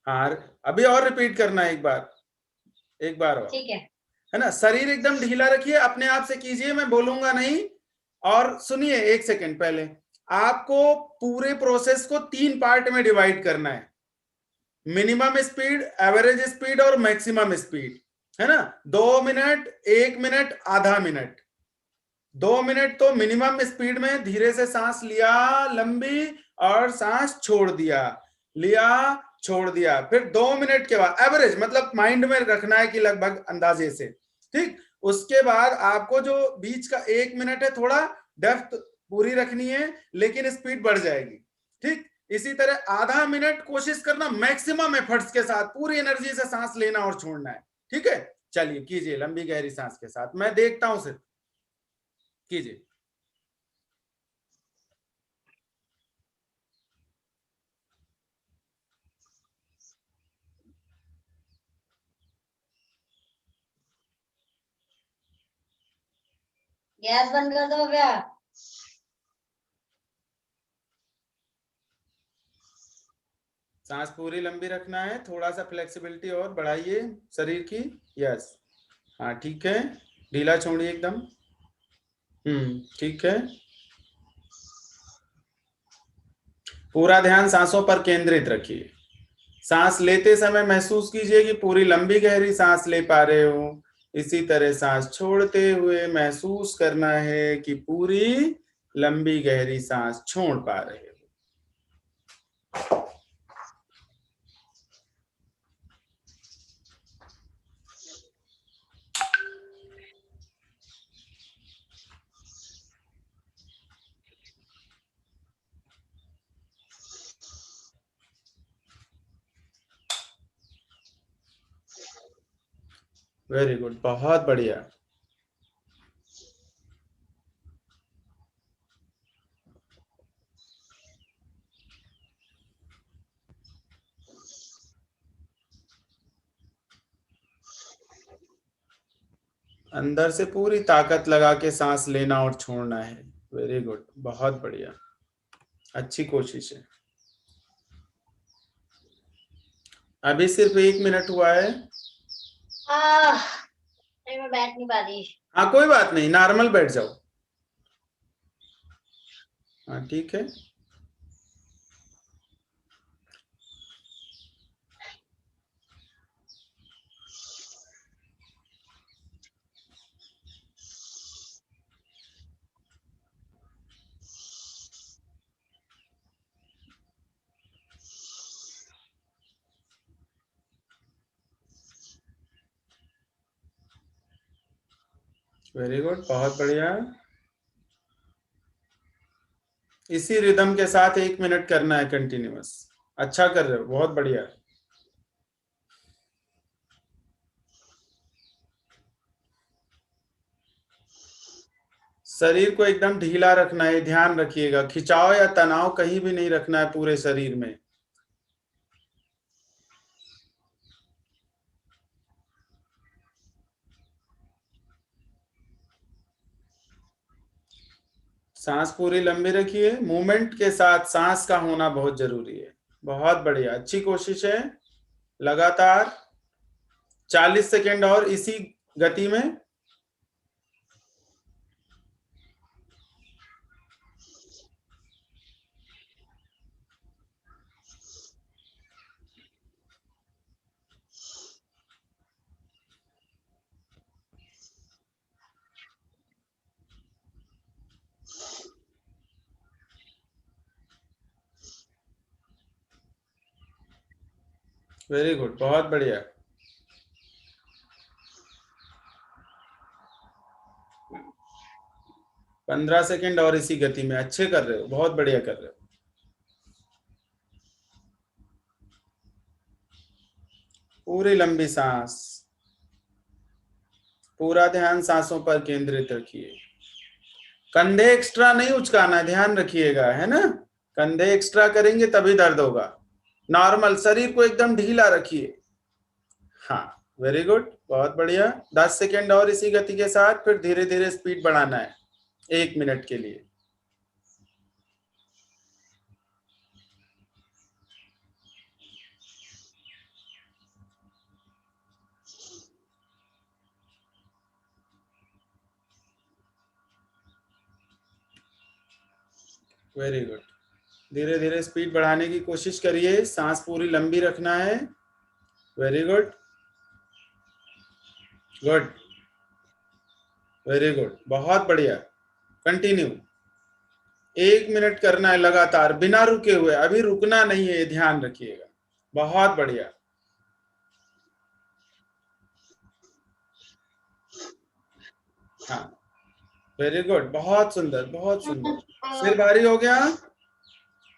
हाँ, अभी और रिपीट करना है एक बार और, ठीक है ना। शरीर एकदम ढीला रखिए, अपने आप से कीजिए, मैं बोलूंगा नहीं। और सुनिए, एक सेकंड पहले आपको पूरे प्रोसेस को 3 पार्ट में डिवाइड करना है। मिनिमम स्पीड, एवरेज स्पीड और मैक्सिमम स्पीड, है ना। 2 मिनट, 1 मिनट, आधा मिनट। 2 मिनट तो मिनिमम स्पीड में धीरे से सांस लिया लंबी, और सांस छोड़ दिया, लिया छोड़ दिया। फिर 2 मिनट के बाद एवरेज, मतलब माइंड में रखना है कि लगभग अंदाजे से, ठीक। उसके बाद आपको जो बीच का 1 मिनट है, थोड़ा डेप्थ पूरी रखनी है, लेकिन स्पीड बढ़ जाएगी, ठीक। इसी तरह आधा मिनट कोशिश करना मैक्सिमम एफर्ट्स के साथ, पूरी एनर्जी से सांस लेना और छोड़ना है, ठीक है। चलिए कीजिए लंबी गहरी सांस के साथ, मैं देखता हूं, सिर्फ कीजिए। गैस बंद कर दो क्या? सांस पूरी लंबी रखना है, थोड़ा सा फ्लेक्सिबिलिटी और बढ़ाइए शरीर की। यस, हाँ ठीक है, ढीला छोड़िए एकदम। ठीक है। पूरा ध्यान सांसों पर केंद्रित रखिए। सांस लेते समय महसूस कीजिए कि पूरी लंबी गहरी सांस ले पा रहे हो। इसी तरह सांस छोड़ते हुए महसूस करना है कि पूरी लंबी गहरी सांस छोड़ पा रहे हो। वेरी गुड, बहुत बढ़िया। अंदर से पूरी ताकत लगा के सांस लेना और छोड़ना है। वेरी गुड, बहुत बढ़िया, अच्छी कोशिश है। अभी सिर्फ 1 मिनट हुआ है। नहीं, मैं बैठ नहीं पा रही। हाँ कोई बात नहीं, नॉर्मल बैठ जाओ। हाँ ठीक है। वेरी गुड, बहुत बढ़िया। इसी रिदम के साथ 1 मिनट करना है कंटिन्यूअस। अच्छा कर रहे हो, बहुत बढ़िया। शरीर को एकदम ढीला रखना है, ध्यान रखिएगा, खिंचाव या तनाव कहीं भी नहीं रखना है पूरे शरीर में। सांस पूरी लंबी रखिए, मूवमेंट के साथ सांस का होना बहुत जरूरी है। बहुत बढ़िया, अच्छी कोशिश है। लगातार 40 सेकेंड और इसी गति में। वेरी गुड, बहुत बढ़िया। 15 सेकेंड और इसी गति में, अच्छे कर रहे हो, बहुत बढ़िया कर रहे हो। पूरी लंबी सांस, पूरा ध्यान सांसों पर केंद्रित रखिए। कंधे एक्स्ट्रा नहीं उचकाना है, ध्यान रखिएगा, है ना। कंधे एक्स्ट्रा करेंगे तभी दर्द होगा। नॉर्मल, शरीर को एकदम ढीला रखिए। हाँ वेरी गुड, बहुत बढ़िया। 10 सेकेंड और इसी गति के साथ, फिर धीरे धीरे स्पीड बढ़ाना है 1 मिनट के लिए। Very good. धीरे धीरे स्पीड बढ़ाने की कोशिश करिए, सांस पूरी लंबी रखना है। Very good, good, very good, बहुत बढ़िया। कंटिन्यू, 1 मिनट करना है लगातार बिना रुके हुए, अभी रुकना नहीं है, ये ध्यान रखिएगा। बहुत बढ़िया। हाँ, वेरी गुड, बहुत सुंदर, बहुत सुंदर। सिर भारी हो गया?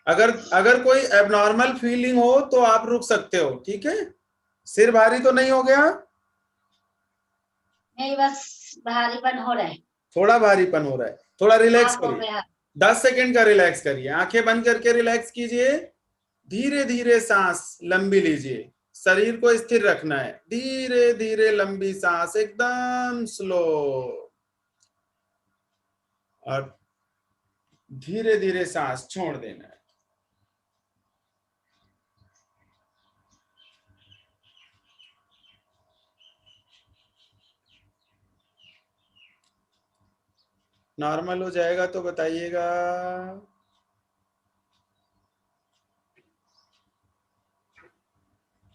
अगर अगर कोई एबनॉर्मल फीलिंग हो तो आप रुक सकते हो, ठीक है। सिर भारी तो नहीं हो गया? नहीं, बस भारीपन हो रहा है। थोड़ा भारीपन हो रहा है, थोड़ा रिलैक्स आंखों करिए। पे। 10 सेकेंड का रिलैक्स करिए, आंखें बंद करके रिलैक्स कीजिए। धीरे धीरे सांस लंबी लीजिए, शरीर को स्थिर रखना है। धीरे धीरे लंबी सांस, एकदम स्लो। और धीरे धीरे सांस छोड़ देना है। नॉर्मल हो जाएगा तो बताइएगा।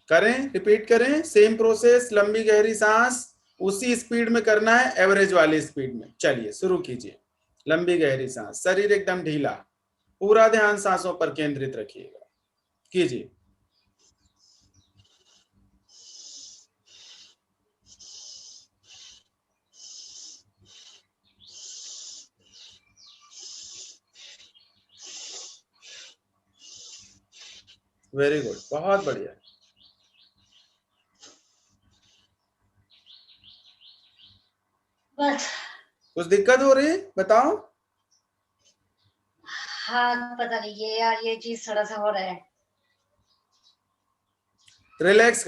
करें, रिपीट करें, सेम प्रोसेस, लंबी गहरी सांस उसी स्पीड में करना है, एवरेज वाली स्पीड में। चलिए शुरू कीजिए। लंबी गहरी सांस, शरीर एकदम ढीला, पूरा ध्यान सांसों पर केंद्रित रखिएगा। कीजिए। वेरी गुड, बहुत बढ़िया। बस कुछ दिक्कत हो रही है बताओ? हाथ पता नहीं, ये यार ये चीज थोड़ा सा हो रहा है। रिलैक्स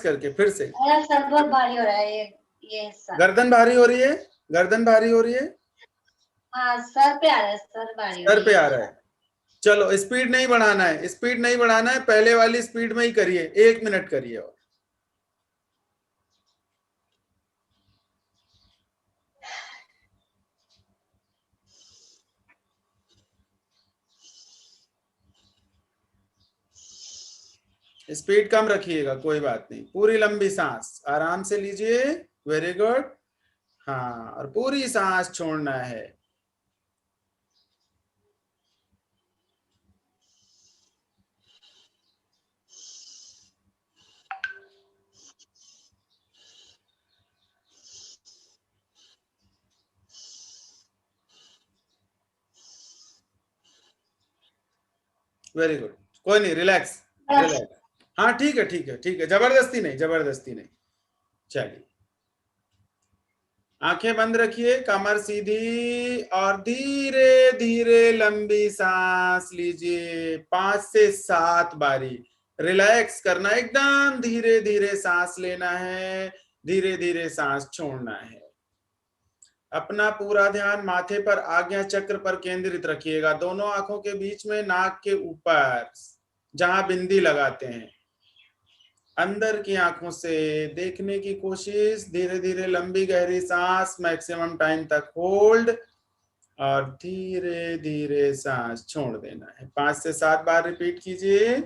करके फिर से। यार सर बहुत भारी हो रहा है, ये हिस्सा। गर्दन भारी हो रही है? गर्दन भारी हो रही है? हाँ, सर पे आ रहा है, सर भारी हो सर रही पे है आ ये रहा वाला। है? चलो स्पीड नहीं बढ़ाना है, स्पीड नहीं बढ़ाना है, पहले वाली स्पीड में ही करिए, 1 मिनट करिए। और स्पीड कम रखिएगा, कोई बात नहीं, पूरी लंबी सांस आराम से लीजिए। Very good. हाँ, और पूरी सांस छोड़ना है। Very good. कोई नहीं, रिलैक्स, बस। रिलैक्स। हाँ ठीक है, ठीक है, ठीक है, जबरदस्ती नहीं, जबरदस्ती नहीं। चलिए, आंखें बंद रखिए, कमर सीधी, और धीरे धीरे लंबी सांस लीजिए, 5 से 7 बारी। रिलैक्स करना, एकदम धीरे धीरे सांस लेना है, धीरे धीरे सांस छोड़ना है। अपना पूरा ध्यान माथे पर आज्ञा चक्र पर केंद्रित रखिएगा, दोनों आंखों के बीच में, नाक के ऊपर जहां बिंदी लगाते हैं। अंदर की आंखों से देखने की कोशिश, धीरे धीरे लंबी गहरी सांस, मैक्सिमम टाइम तक होल्ड, और धीरे धीरे सांस छोड़ देना है। 5 से 7 बार रिपीट कीजिए।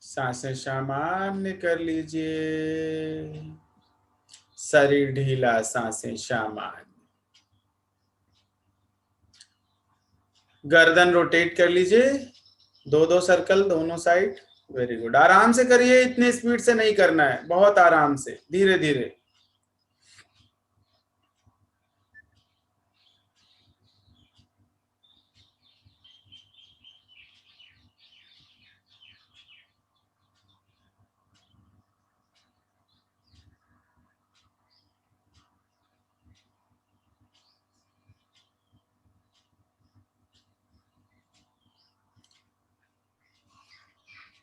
सांसें सामान्य कर लीजिए। शरीर ढीला, सांसें सामान्य। गर्दन रोटेट कर लीजिए, 2-2 सर्कल दोनों साइड। वेरी गुड, आराम से करिए, इतने स्पीड से नहीं करना है, बहुत आराम से, धीरे धीरे।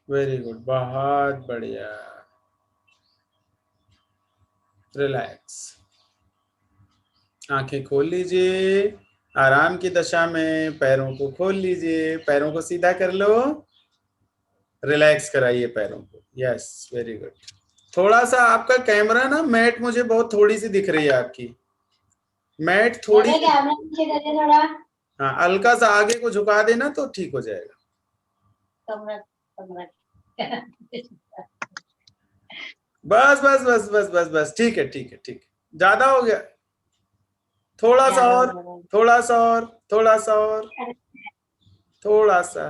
वेरी गुड, बहुत बढ़िया। रिलैक्स, आंखें खोल लीजिए, आराम की दशा में पैरों को खोल लीजिए, पैरों को सीधा कर लो, रिलैक्स कराइए पैरों को। Yes, very good. थोड़ा सा आपका कैमरा ना, मैट मुझे बहुत थोड़ी सी दिख रही है आपकी, मैट थोड़ी सी। कैमरा पीछे करके थोड़ा। हाँ, हल्का सा आगे को झुका देना तो ठीक हो जाएगा। कमरा कमरा बस बस बस बस बस बस, ठीक है ठीक है ठीक है, ज्यादा हो गया, थोड़ा सा और, थोड़ा सा और, थोड़ा सा और, थोड़ा सा।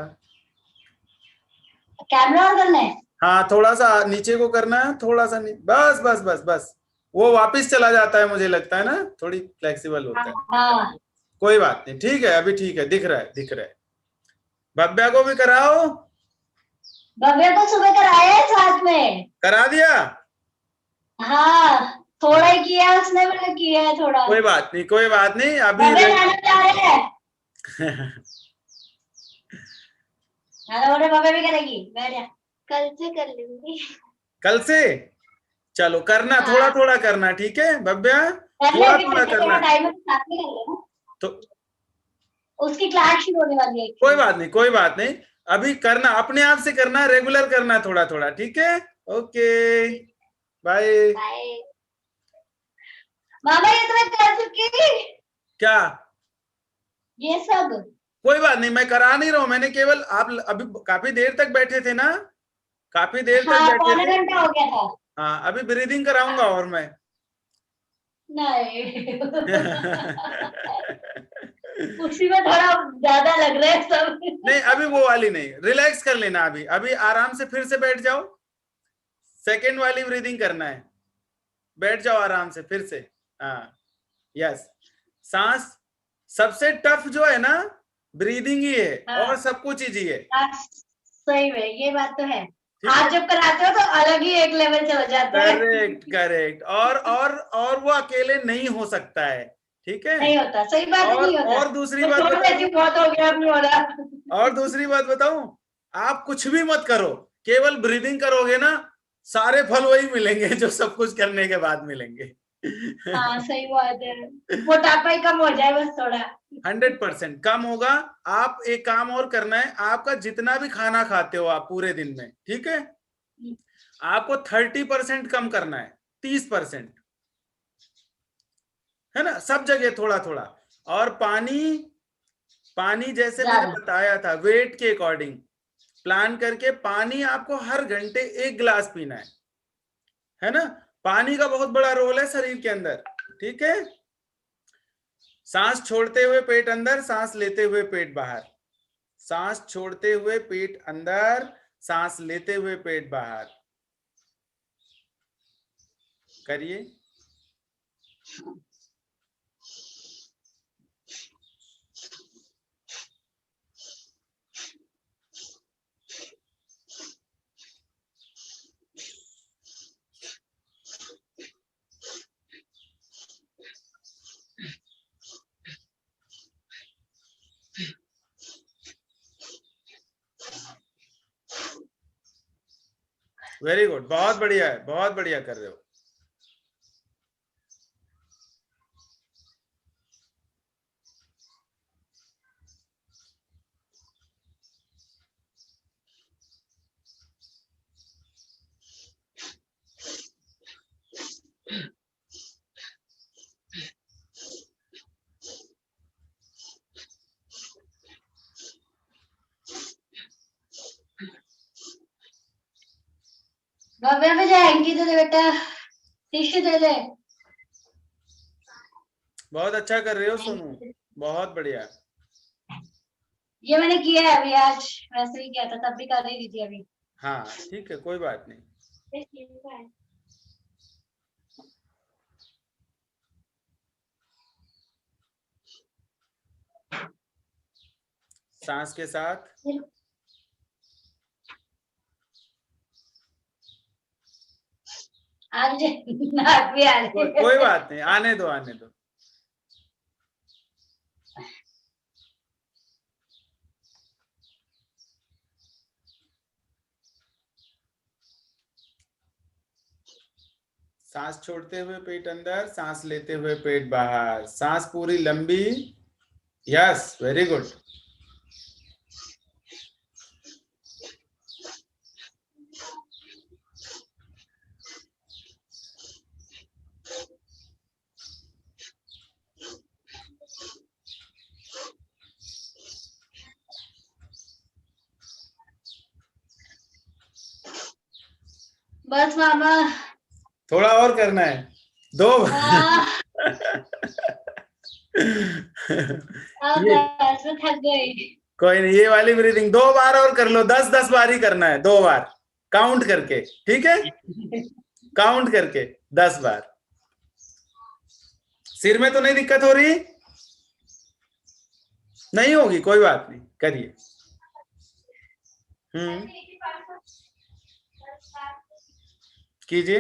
कैमरा ऑन करना है। हाँ, थोड़ा सा नीचे को करना है, थोड़ा सा बस बस बस बस, वो वापस चला जाता है, मुझे लगता है ना, थोड़ी फ्लेक्सिबल होता है। हाँ, कोई बात नहीं, ठीक है, अभी ठीक है, दिख रहा है दिख रहा है। भव्या को भी कराओ। भव्य को सुबह कराया है साथ में। करा दिया। हाँ, थोड़ा ही किया है उसने, मैंने किया है थोड़ा। कोई बात नहीं, कोई बात नहीं, अभी भव्य खाना चाह रहे हैं। खाना वाना भव्य भी करेगी, बैठ जा। कल से कर लूंगी। कल से चलो करना, हाँ। थोड़ा थोड़ा करना, ठीक है भव्या, थोड़ा थोड़ा करना टाइम साथ में कर लेना। तो। उसकी क्लास शुरू होने वाली है। कोई बात नहीं, कोई बात नहीं, अभी करना, अपने आप से करना, रेगुलर करना, थोड़ा थोड़ा, ठीक है। Okay, bye. बाय। मामा ये तो मैं कर चुकी। क्या? ये सब कोई बात नहीं, मैं करा नहीं रहा हूं, मैंने केवल, आप अभी काफी देर तक बैठे थे ना, काफी देर तक हाँ, बैठे पौना थे। घंटा हो गया था। हाँ, अभी ब्रीदिंग कराऊंगा और मैं। नहीं उसी में थोड़ा ज्यादा लग रहा है सब। नहीं, अभी वो वाली नहीं, रिलैक्स कर लेना, अभी अभी आराम से फिर से बैठ जाओ, सेकेंड वाली ब्रीदिंग करना है, बैठ जाओ आराम से फिर से। हाँ, यस, सांस सबसे टफ जो है ना, ब्रीदिंग ही है। हाँ। और सब कुछ इजी है। सही में ये बात तो है। ठीक हाथ है, जब कराते हो तो अलग ही एक लेवल चला जाता है। करेक्ट करेक्ट, और वो अकेले नहीं हो सकता है, ठीक है। नहीं होता, सही बात है, नहीं होता। और दूसरी मैं बात छोड़ देती बताऊं, हूँ, बहुत हो गया, अब नहीं हो रहा। और दूसरी बात बताऊं, आप कुछ भी मत करो, केवल ब्रीदिंग करोगे ना, सारे फल वही मिलेंगे जो सब कुछ करने के बाद मिलेंगे। हाँ, सही बात है। मोटापा ही कम हो जाए बस थोड़ा। 100% कम होगा। आप एक काम और करना है, आपका जितना भी खाना खाते हो आप पूरे दिन में, ठीक है, आपको 30% कम करना है, 30%, है ना, सब जगह थोड़ा थोड़ा। और पानी, पानी जैसे मैंने बताया था, वेट के अकॉर्डिंग प्लान करके, पानी आपको हर घंटे 1 गिलास पीना है ना। पानी का बहुत बड़ा रोल है शरीर के अंदर, ठीक है। सांस छोड़ते हुए पेट अंदर, सांस लेते हुए पेट बाहर, सांस छोड़ते हुए पेट अंदर, सांस लेते हुए पेट बाहर, करिए। वेरी गुड, बहुत बढ़िया है, बहुत बढ़िया कर रहे हो। भव्य में जाएंगी तो दे बेटा, टिश्यू दे ले। बहुत अच्छा कर रहे हो सोनू, बहुत बढ़िया। ये मैंने किया है अभी, आज वैसे ही किया था, तब भी कर ही रही थी अभी। हाँ ठीक है, कोई बात नहीं। सांस के साथ आज नाक भी आ रही है। कोई बात नहीं, आने दो आने दो। सांस छोड़ते हुए पेट अंदर, सांस लेते हुए पेट बाहर, सांस पूरी लंबी। Yes, very good. बस मामा, थोड़ा और करना है, 2 अब ये बस मैं थक गई। कोई नहीं, ये वाली ब्रीदिंग 2 बार और कर लो, 10-10 बार ही करना है, 2 बार काउंट करके, ठीक है? काउंट करके 10 बार। सिर में तो नहीं दिक्कत हो रही? नहीं होगी, कोई बात नहीं, करिए। कीजिए।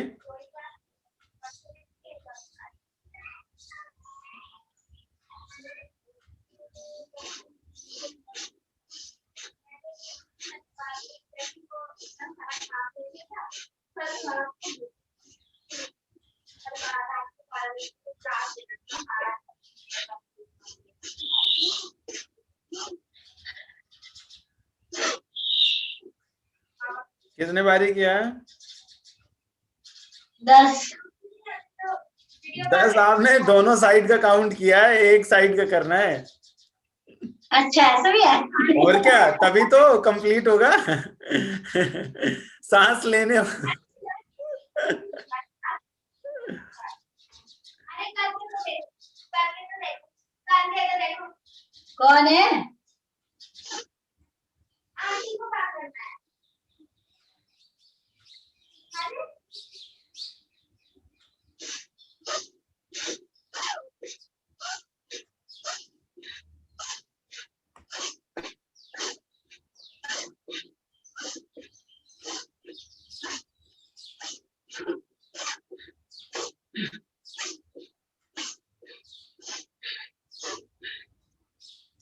कितने बारी किया? 10। 10 आपने दोनों साइड का काउंट किया है, एक साइड का करना है। अच्छा, ऐसा भी है? और क्या, तभी तो कंप्लीट होगा। सांस लेने कौन है?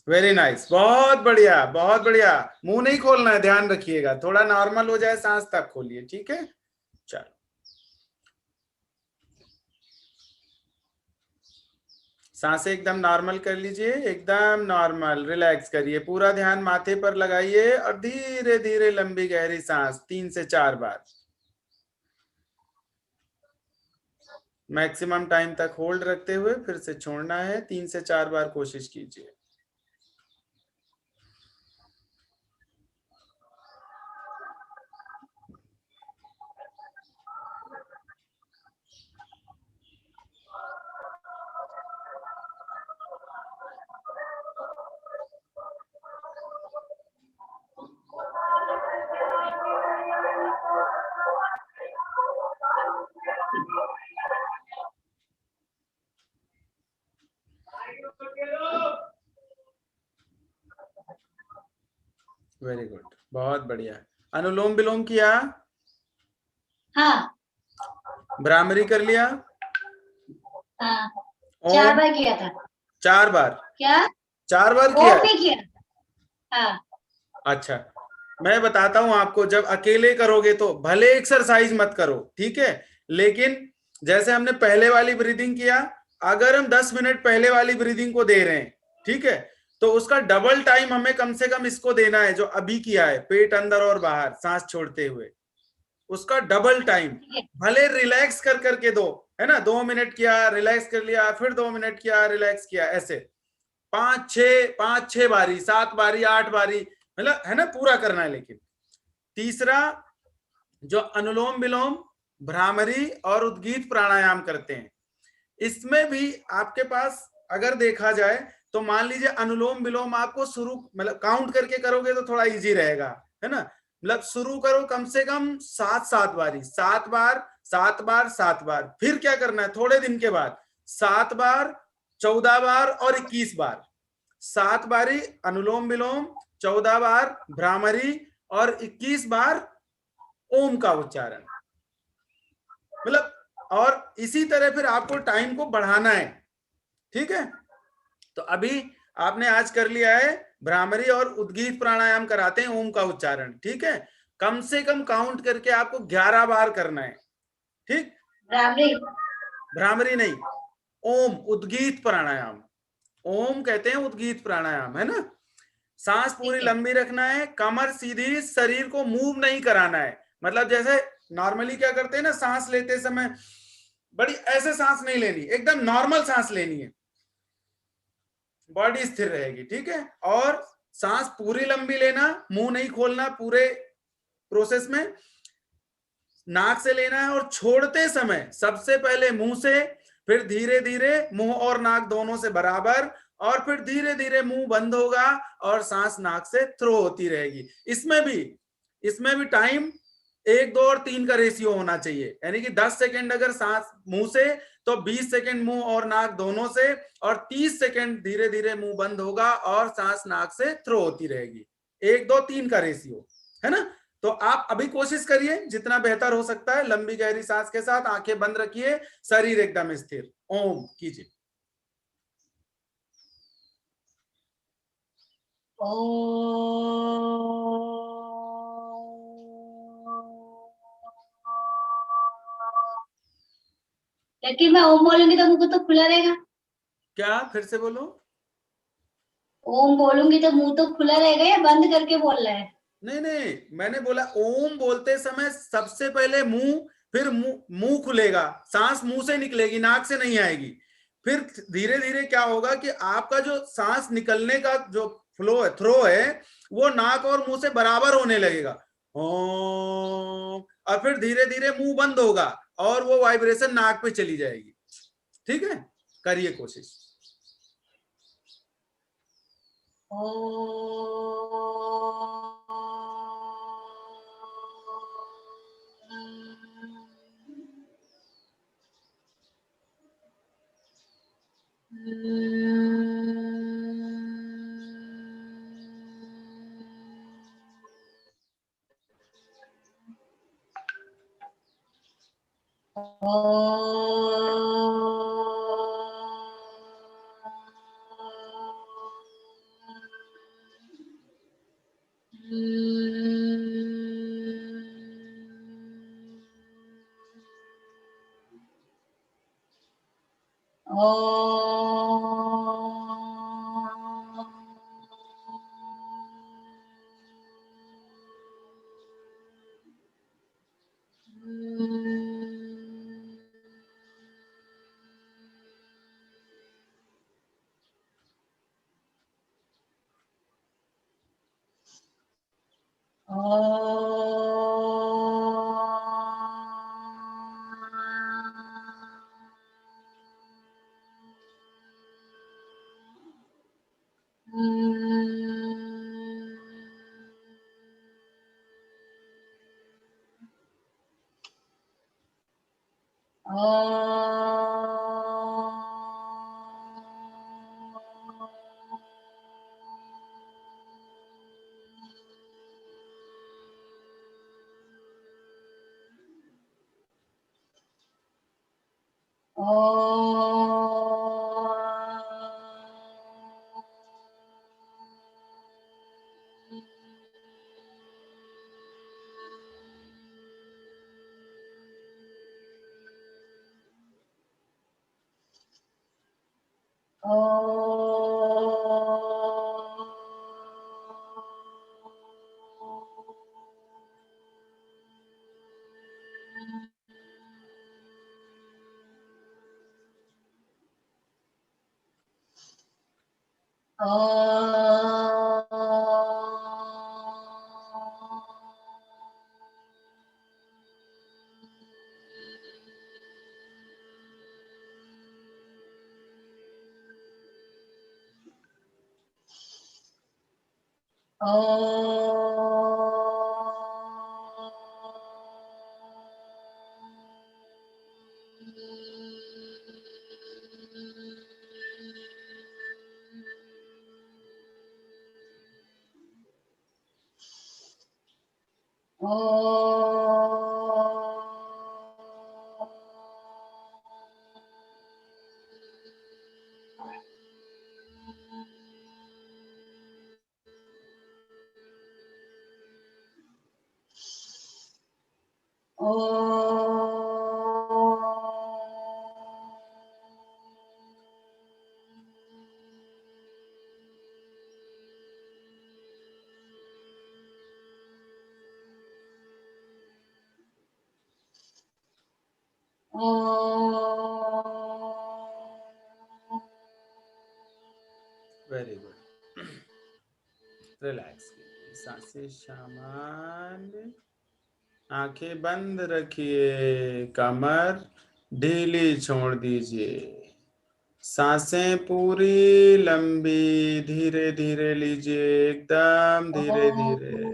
वेरी नाइस, बहुत बढ़िया बहुत बढ़िया। मुंह नहीं खोलना है, ध्यान रखिएगा, थोड़ा नॉर्मल हो जाए सांस तब खोलिए, ठीक है? चलो, सांसें एकदम नॉर्मल कर लीजिए, एकदम नॉर्मल, रिलैक्स करिए, पूरा ध्यान माथे पर लगाइए और धीरे धीरे लंबी गहरी सांस 3 से 4 बार। मैक्सिमम टाइम तक होल्ड रखते हुए फिर से छोड़ना है, 3 से 4 बार कोशिश कीजिए। वेरी गुड, बहुत बढ़िया। अनुलोम विलोम किया? हाँ भ्रामरी कर लिया? हाँ, ओम 4 बार किया था। 4 बार? क्या? 4 बार किया? ओम भी किया था। हाँ। अच्छा, मैं बताता हूं आपको, जब अकेले करोगे तो भले एक्सरसाइज मत करो, ठीक है, लेकिन जैसे हमने पहले वाली ब्रीदिंग किया, अगर हम 10 मिनट पहले वाली ब्रीदिंग को दे रहे हैं, ठीक है, तो उसका डबल टाइम हमें कम से कम इसको देना है जो अभी किया है, पेट अंदर और बाहर सांस छोड़ते हुए, उसका डबल टाइम। भले रिलैक्स कर करके दो, है ना, 2 मिनट किया रिलैक्स कर लिया, फिर 2 मिनट किया रिलैक्स किया, ऐसे 5-6 बारी, 7 बारी, 8 बारी, मतलब, है ना, पूरा करना है। लेकिन तीसरा, जो अनुलोम विलोम, भ्रामरी और उद्गीत प्राणायाम करते हैं, इसमें भी आपके पास अगर देखा जाए तो मान लीजिए अनुलोम विलोम आपको शुरू मतलब काउंट करके करोगे तो थोड़ा इजी रहेगा, है ना। मतलब शुरू करो कम से कम 7 बारी, 7 बार 7 बार 7 बार, फिर क्या करना है थोड़े दिन के बाद 7 बार, 14 बार और 21 बार। 7 बारी अनुलोम विलोम, 14 बार भ्रामरी और 21 बार ओम का उच्चारण। मतलब और इसी तरह फिर आपको टाइम को बढ़ाना है, ठीक है। तो अभी आपने आज कर लिया है भ्रामरी और उद्गीत प्राणायाम कराते हैं ओम का उच्चारण, ठीक है। कम से कम काउंट करके आपको 11 बार करना है, ठीक। भ्रामरी। भ्रामरी नहीं, ओम उद्गीत प्राणायाम, ओम कहते हैं उद्गीत प्राणायाम, है ना। सांस पूरी ठीक है। लंबी रखना है, कमर सीधी, शरीर को मूव नहीं कराना है। मतलब जैसे नॉर्मली क्या करते हैं ना, सांस लेते समय बड़ी ऐसे सांस नहीं लेनी, एकदम नॉर्मल सांस लेनी है, बॉडी स्थिर रहेगी, ठीक है। और सांस पूरी लंबी लेना, मुंह नहीं खोलना पूरे प्रोसेस में, नाक से लेना है और छोड़ते समय सबसे पहले मुंह से, फिर धीरे धीरे मुंह और नाक दोनों से बराबर, और फिर धीरे धीरे मुंह बंद होगा और सांस नाक से थ्रो होती रहेगी। इसमें भी टाइम 1, 2 और 3 का रेशियो होना चाहिए, यानी कि 10 सेकेंड अगर सांस मुंह से तो 20 सेकेंड मुंह और नाक दोनों से, और 30 सेकेंड धीरे धीरे मुंह बंद होगा और सांस नाक से थ्रो होती रहेगी। 1, 2, 3 का रेशियो, है ना। तो आप अभी कोशिश करिए जितना बेहतर हो सकता है, लंबी गहरी सांस के साथ आंखें बंद रखिए, शरीर एकदम स्थिर, ओम कीजिए। लेकिन मैं ओम बोलूंगी तो मुंह तो खुला रहेगा। क्या, फिर से बोलो। ओम बोलूंगी तो मुंह तो खुला रहेगा या बंद करके बोलना है? नहीं नहीं, मैंने बोला ओम बोलते समय सबसे पहले मुंह, फिर मुंह खुलेगा, सांस मुंह से निकलेगी, नाक से नहीं आएगी। फिर धीरे धीरे क्या होगा कि आपका जो सांस निकलने का जो फ्लो है, थ्रो है, वो नाक और मुंह से बराबर होने लगेगा, ओम। और फिर धीरे धीरे मुंह बंद होगा और वो वाइब्रेशन नाक पे चली जाएगी, ठीक है। करिए कोशिश। Very good. रिलैक्स कीजिए, सांसें सामान्य, आंखें बंद रखिए, कमर ढीली छोड़ दीजिए, सांसें पूरी लंबी धीरे धीरे लीजिए, एकदम धीरे धीरे।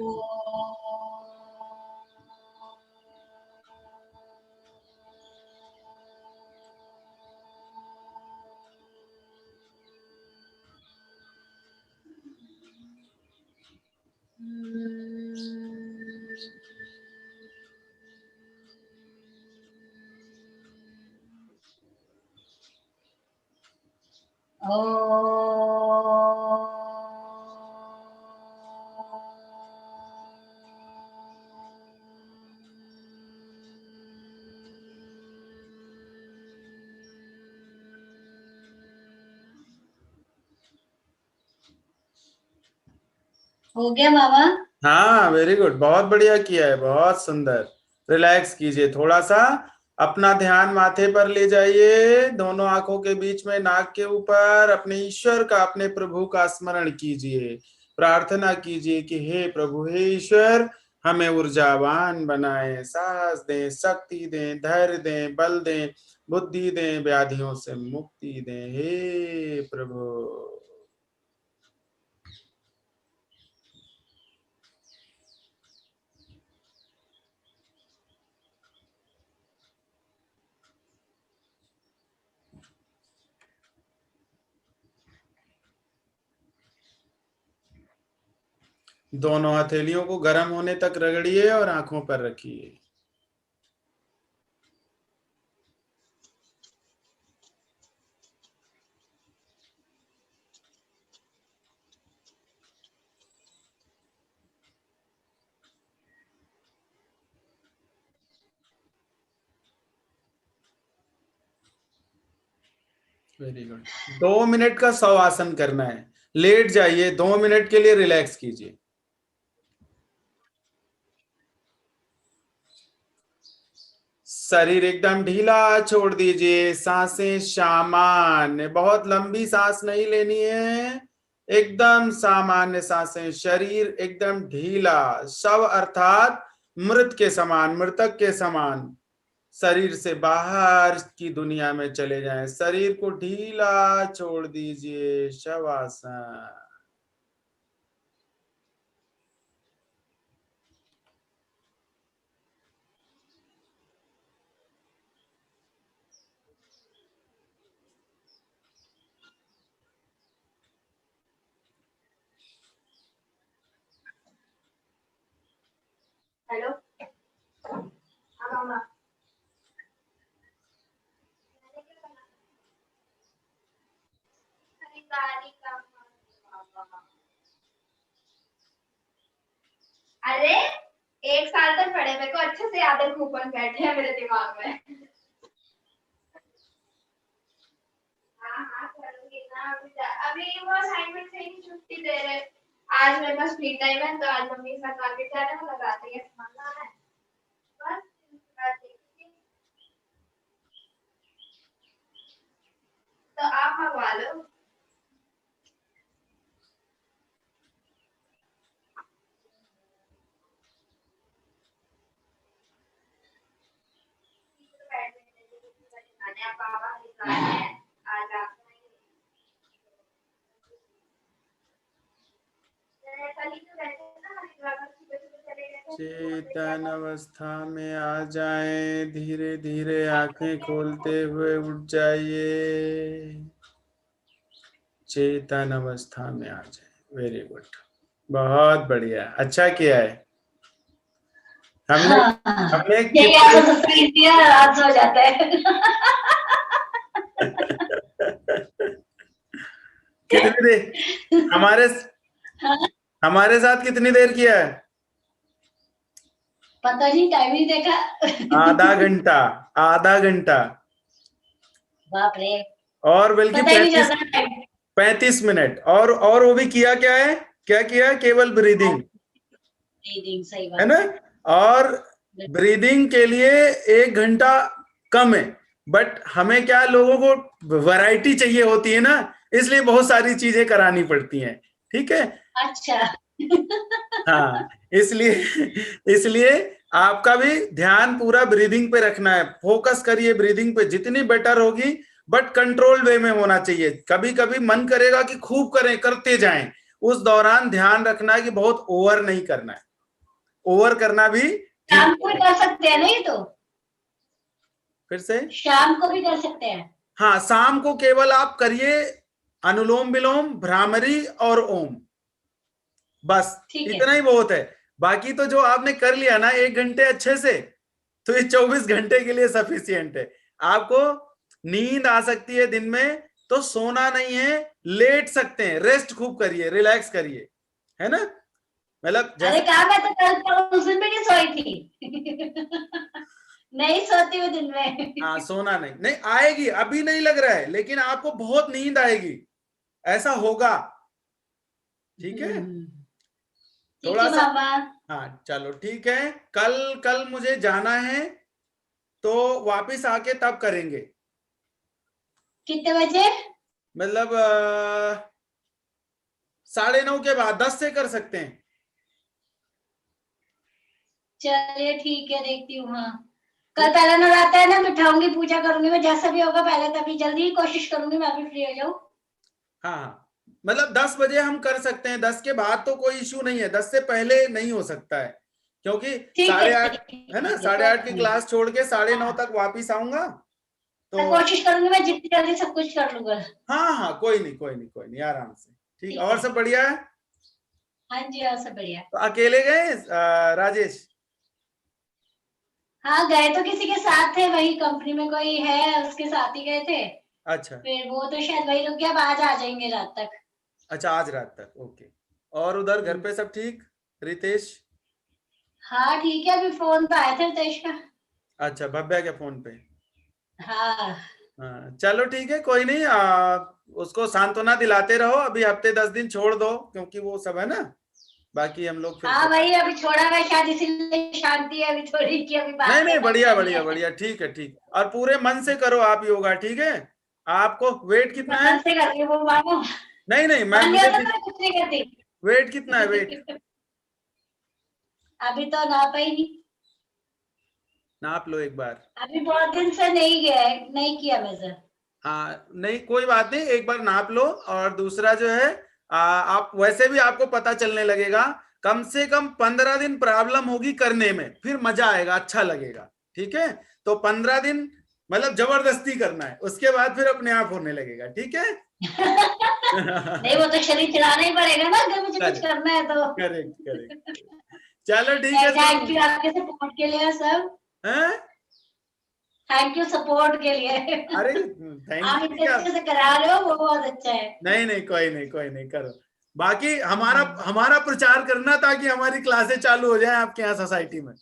हो गया मामा? हाँ, वेरी गुड, बहुत बढ़िया किया है, बहुत सुंदर। रिलैक्स कीजिए, थोड़ा सा अपना ध्यान माथे पर ले जाइए, दोनों आंखों के बीच में नाक के ऊपर अपने ईश्वर का, अपने प्रभु का स्मरण कीजिए, प्रार्थना कीजिए कि हे प्रभु, हे ईश्वर, हमें ऊर्जावान बनाए, साहस दें, शक्ति दें, धैर्य दें, बल दें, बुद्धि दें, व्याधियों से मुक्ति दें, हे प्रभु। दोनों हथेलियों को गर्म होने तक रगड़िए और आंखों पर रखिए। Very good. 2 मिनट का शवासन करना है, लेट जाइए, 2 मिनट के लिए रिलैक्स कीजिए। शरीर एकदम ढीला छोड़ दीजिए, सांसें सामान्य, बहुत लंबी सांस नहीं लेनी है, एकदम सामान्य सांसें, शरीर एकदम ढीला, शव अर्थात मृत के समान, मृतक के समान, शरीर से बाहर की दुनिया में चले जाएं, शरीर को ढीला छोड़ दीजिए, शवासन। हेलो, हाँ मामा। अरे 1 साल तक पढ़े, मेरे को अच्छे से याद है, कूपन बैठे हैं मेरे दिमाग में। हाँ हाँ करूंगी ना, अभी वो असाइनमेंट से ही छुट्टी दे रहे। आज मेरे पास फ्री टाइम है, तो आज मम्मी के साथ मार्केट जा रहे हैं, लगाते हैं, सामान लाना है, बस तो आप मंगवा लो। पापा आज आप कल ही तो चेतन अवस्था में आ जाएं, धीरे धीरे आंखें खोलते हुए उठ जाइए, चेतन अवस्था में आ जाए। वेरी गुड, बहुत बढ़िया, अच्छा किया है। हमने हाँ, हमने ये क्या कितने सरप्राइज दिया, रात हो जाता है। कितनी देर हमारे हमारे साथ कितनी देर किया है? पता नहीं, टाइम ही देखा। आधा घंटा, आधा घंटा, बाप रे, और बल्कि पता ही नहीं चलता टाइम। 35 मिनट, और वो भी किया क्या है, क्या किया? केवल ब्रीदिंग, ब्रीदिंग, सही है बात ना? है। और ब्रीदिंग के लिए 1 घंटा कम है, बट हमें क्या, लोगों को वैरायटी चाहिए होती है ना, इसलिए बहुत सारी चीजें करानी पड़ती हैं। ठीक है, अच्छा। हाँ, इसलिए इसलिए आपका भी ध्यान पूरा ब्रीदिंग पे रखना है, फोकस करिए ब्रीदिंग पे, जितनी बेटर होगी, बट कंट्रोल वे में होना चाहिए। कभी कभी मन करेगा कि खूब करें, करते जाएं, उस दौरान ध्यान रखना है कि बहुत ओवर नहीं करना है, ओवर करना भी ठीक शाम को भी है। कर सकते हैं नहीं तो? फिर से, शाम को भी कर सकते हैं। हाँ, शाम को केवल आप करिए अनुलोम विलोम, भ्रामरी और ओम, बस ठीक है। इतना ही बहुत है। बाकी तो जो आपने कर लिया ना 1 घंटे अच्छे से, तो ये 24 घंटे के लिए सफिशियंट है। आपको नींद आ सकती है दिन में, तो सोना नहीं है, लेट सकते हैं, रेस्ट खूब करिए, रिलैक्स करिए, है ना? मतलब अरे जैसे, कहा, मैं तो कल उस दिन भी नहीं सोई थी। नहीं सोती हूँ दिन में। हाँ, सोना नहीं, नहीं आएगी, अभी नहीं लग रहा है, लेकिन आपको बहुत नींद आएगी, ऐसा होगा। ठीक है, ठीक थोड़ा है सा, मामा। हाँ चलो ठीक है। कल कल मुझे जाना है, तो वापिस आके तब करेंगे, कितने बजे? मतलब 9:30 के बाद, 10 से कर सकते हैं। चलिए ठीक है, देखती हूँ। हाँ, कल पहला नवरात्र है ना, बिठाऊंगी, पूजा करूंगी मैं, जैसा भी होगा पहले, तभी जल्दी ही कोशिश करूंगी मैं भी फ्री हो जाऊँ। हाँ हाँ, मतलब 10 बजे हम कर सकते हैं, 10 के बाद तो कोई इश्यू नहीं है, 10 से पहले नहीं हो सकता है, क्योंकि ठीक है, 8:30, है ना, ठीक है, कोई 8:30 की बात नहीं। क्लास छोड़ के 9:30 हाँ, तक वापिस आऊंगा, मैं तो कोशिश करूंगी, मैं जितनी जल्दी सब कुछ कर लूंगा। हाँ हाँ, कोई नहीं, कोई नहीं, कोई नहीं, आराम से। ठीक, ठीक और है। सब बढ़िया है? हाँ जी, और सब बढ़िया। तो अकेले गए राजेश? हाँ, गए तो किसी के साथ थे, वही कंपनी में कोई है, उसके साथ ही गए थे। अच्छा फिर वो तो शायद वही रुक गया, अब आज आ जाएंगे रात तक। अच्छा, आज रात तक, ओके। और उधर घर पे सब ठीक, रितेश? हाँ ठीक है, अभी फोन तो आया था रितेश का। अच्छा, भव्या के फोन पे? हाँ। हाँ चलो ठीक है, कोई नहीं, उसको सांत्वना दिलाते रहो, अभी हफ्ते 10 दिन छोड़ दो, क्योंकि वो सब है ना, बाकी हम लोग फिर हाँ वही, अभी छोड़ा हुआ है, शायद इसीलिए शांति है अभी थोड़ी, की अभी नहीं बात नहीं, करना बढ़िया इतना नहीं बढ़िया है। बढ़िया, ठीक है, ठीक, और पूरे मन से करो आप योगा, ठीक है? आपको वेट कितना मैं है? मन से कर रही हूँ वो मानो। नहीं नहीं, मैं मन नहीं मुझे होता तो मैं कुछ नहीं करती। वेट कितना है, वेट अभी तो ना पाई नहीं। नाप लो एक बार। अभी बहुत दिन से नहीं गया है, नहीं किया मेजर। हाँ नहीं, कोई बात नहीं, एक बार नाप लो, और दूसरा जो है, आप वैसे भी आपको पता चलने लगेगा, कम से कम 15 दिन प्रॉब्लम होगी करने में, फिर मजा आएगा, अच्छा लगेगा। ठीक है, तो 15 दिन मतलब जबरदस्ती करना है, उसके बाद फिर अपने आप होने लगेगा, ठीक है? नहीं, वो तो शरीर चलाना ही पड़ेगा ना, अगर मुझे कुछ करेक्ट करना है तो। करेक्ट करेक्ट, चलो ठीक है थैंक सब। यू आपके सपोर्ट के लिए सब। हैं? थैंक यू सपोर्ट के लिए। अरे थैंक आप यू इतने क्या, अच्छे से करा रहे हो, वो बहुत अच्छा है। नहीं नहीं, कोई नहीं, कोई नहीं, करो। बाकी हमारा हमारा प्रचार करना, ताकि हमारी क्लासेस चालू हो जाए आपके यहाँ सोसाइटी में।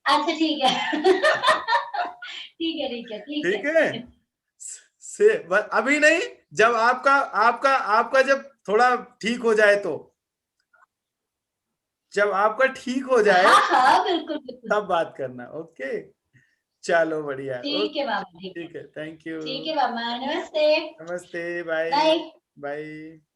अच्छा ठीक है। ठीक है, ठीक है, ठीक ठीक है, है। अभी नहीं, जब आपका आपका आपका जब थोड़ा ठीक हो जाए, तो जब आपका ठीक हो जाए, हाँ हाँ, बिल्कुल बिल्कुल। तब बात करना, ओके? चलो बढ़िया, ठीक है ओके, बाबा, ठीक है। ठीक है, थैंक यू, ठीक है बाबा, नमस्ते। नमस्ते, बाय। बाय। बाय।